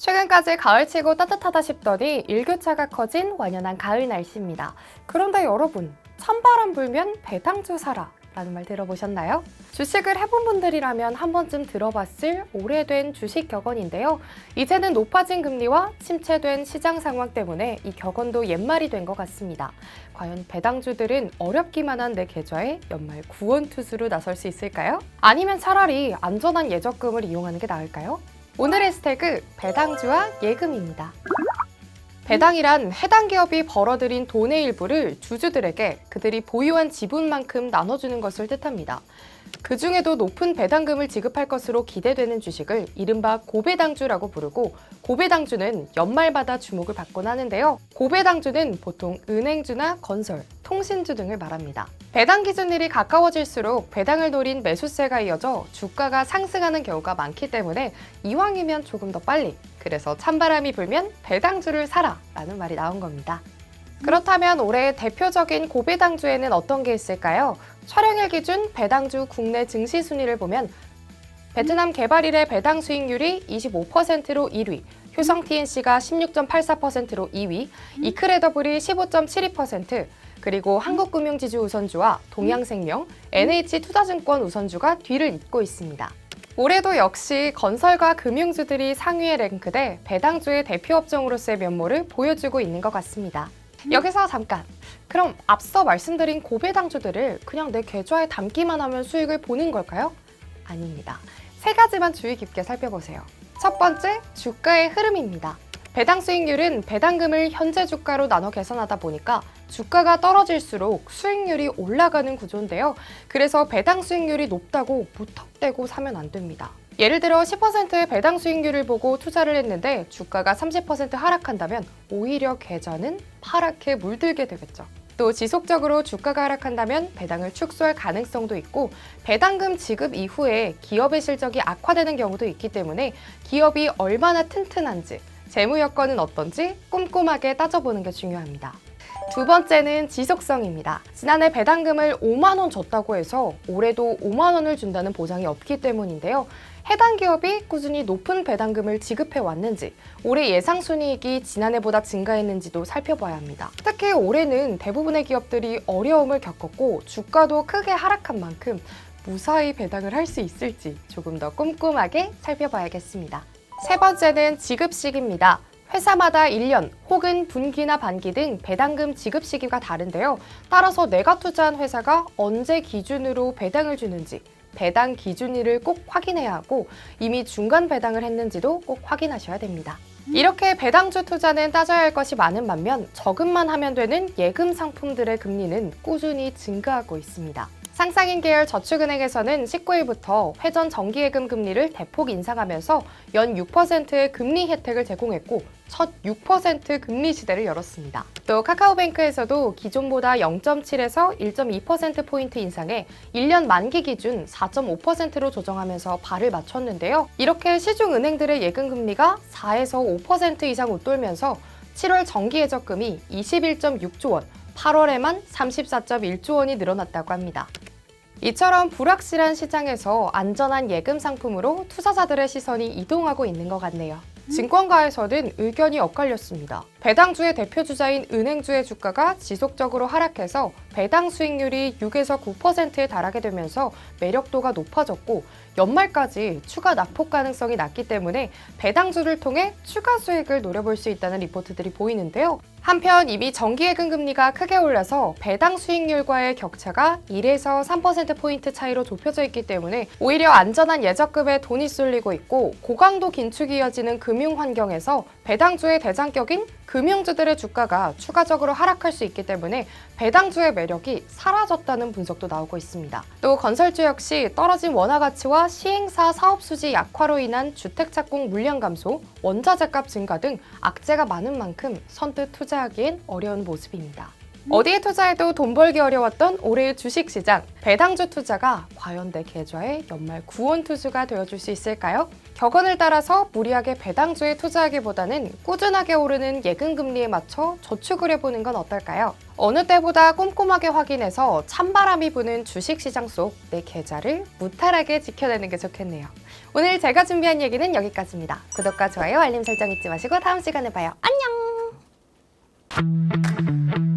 최근까지 가을치고 따뜻하다 싶더니 일교차가 커진 완연한 가을 날씨입니다. 그런데 여러분, 찬바람 불면 배당주 사라 라는 말 들어보셨나요? 주식을 해본 분들이라면 한 번쯤 들어봤을 오래된 주식 격언인데요. 이제는 높아진 금리와 침체된 시장 상황 때문에 이 격언도 옛말이 된 것 같습니다. 과연 배당주들은 어렵기만 한 내 계좌에 연말 구원 투수로 나설 수 있을까요? 아니면 차라리 안전한 예적금을 이용하는 게 나을까요? 오늘의 스택은 배당주와 예금입니다. 배당이란 해당 기업이 벌어들인 돈의 일부를 주주들에게 그들이 보유한 지분만큼 나눠주는 것을 뜻합니다. 그 중에도 높은 배당금을 지급할 것으로 기대되는 주식을 이른바 고배당주라고 부르고, 고배당주는 연말마다 주목을 받곤 하는데요. 고배당주는 보통 은행주나 건설, 통신주 등을 말합니다. 배당 기준일이 가까워질수록 배당을 노린 매수세가 이어져 주가가 상승하는 경우가 많기 때문에 이왕이면 조금 더 빨리, 그래서 찬바람이 불면 배당주를 사라 라는 말이 나온 겁니다. 그렇다면 올해 대표적인 고배당주에는 어떤 게 있을까요? 촬영일 기준 배당주 국내 증시 순위를 보면 베트남 개발일의 배당 수익률이 25%로 1위, 효성 TNC가 16.84%로 2위, 이크레더블이 15.72%, 그리고 한국금융지주 우선주와 동양생명, NH투자증권 우선주가 뒤를 잇고 있습니다. 올해도 역시 건설과 금융주들이 상위에 랭크돼 배당주의 대표 업종으로서의 면모를 보여주고 있는 것 같습니다. 여기서 잠깐! 그럼 앞서 말씀드린 고배당주들을 그냥 내 계좌에 담기만 하면 수익을 보는 걸까요? 아닙니다. 세 가지만 주의 깊게 살펴보세요. 첫 번째, 주가의 흐름입니다. 배당 수익률은 배당금을 현재 주가로 나눠 계산하다 보니까 주가가 떨어질수록 수익률이 올라가는 구조인데요. 그래서 배당 수익률이 높다고 무턱대고 사면 안 됩니다. 예를 들어 10%의 배당 수익률을 보고 투자를 했는데 주가가 30% 하락한다면 오히려 계좌는 하락에 물들게 되겠죠. 또 지속적으로 주가가 하락한다면 배당을 축소할 가능성도 있고, 배당금 지급 이후에 기업의 실적이 악화되는 경우도 있기 때문에 기업이 얼마나 튼튼한지, 재무 여건은 어떤지 꼼꼼하게 따져보는 게 중요합니다. 두 번째는 지속성입니다. 지난해 배당금을 5만 원 줬다고 해서 올해도 5만 원을 준다는 보장이 없기 때문인데요. 해당 기업이 꾸준히 높은 배당금을 지급해 왔는지, 올해 예상 순이익이 지난해보다 증가했는지도 살펴봐야 합니다. 특히 올해는 대부분의 기업들이 어려움을 겪었고 주가도 크게 하락한 만큼 무사히 배당을 할 수 있을지 조금 더 꼼꼼하게 살펴봐야겠습니다. 세 번째는 지급 시기입니다. 회사마다 1년 혹은 분기나 반기 등 배당금 지급 시기가 다른데요. 따라서 내가 투자한 회사가 언제 기준으로 배당을 주는지 배당 기준일을 꼭 확인해야 하고, 이미 중간 배당을 했는지도 꼭 확인하셔야 됩니다. 이렇게 배당주 투자는 따져야 할 것이 많은 반면 저금만 하면 되는 예금 상품들의 금리는 꾸준히 증가하고 있습니다. 상장인 계열 저축은행에서는 19일부터 회전 정기예금 금리를 대폭 인상하면서 연 6%의 금리 혜택을 제공했고 첫 6% 금리 시대를 열었습니다. 또 카카오뱅크에서도 기존보다 0.7에서 1.2%포인트 인상해 1년 만기 기준 4.5%로 조정하면서 발을 맞췄는데요. 이렇게 시중은행들의 예금 금리가 4에서 5% 이상 웃돌면서 7월 정기예적금이 21.6조 원, 8월에만 34.1조 원이 늘어났다고 합니다. 이처럼 불확실한 시장에서 안전한 예금 상품으로 투자자들의 시선이 이동하고 있는 것 같네요. 증권가에서는 의견이 엇갈렸습니다. 배당주의 대표 주자인 은행주의 주가가 지속적으로 하락해서 배당 수익률이 6에서 9%에 달하게 되면서 매력도가 높아졌고, 연말까지 추가 낙폭 가능성이 낮기 때문에 배당주를 통해 추가 수익을 노려볼 수 있다는 리포트들이 보이는데요. 한편 이미 정기예금 금리가 크게 올라서 배당 수익률과의 격차가 1에서 3%포인트 차이로 좁혀져 있기 때문에 오히려 안전한 예적금에 돈이 쏠리고 있고, 고강도 긴축이 이어지는 금융 환경에서 배당주의 대장격인 금융주들의 주가가 추가적으로 하락할 수 있기 때문에 배당주의 매력이 사라졌다는 분석도 나오고 있습니다. 또 건설주 역시 떨어진 원화 가치와 시행사 사업 수지 약화로 인한 주택 착공 물량 감소, 원자재값 증가 등 악재가 많은 만큼 선뜻 투자하기엔 어려운 모습입니다. 어디에 투자해도 돈 벌기 어려웠던 올해의 주식시장, 배당주 투자가 과연 내 계좌에 연말 구원 투수가 되어줄 수 있을까요? 격언을 따라서 무리하게 배당주에 투자하기보다는 꾸준하게 오르는 예금 금리에 맞춰 저축을 해보는 건 어떨까요? 어느 때보다 꼼꼼하게 확인해서 찬바람이 부는 주식시장 속 내 계좌를 무탈하게 지켜내는 게 좋겠네요. 오늘 제가 준비한 얘기는 여기까지입니다. 구독과 좋아요, 알림 설정 잊지 마시고 다음 시간에 봐요. 안녕!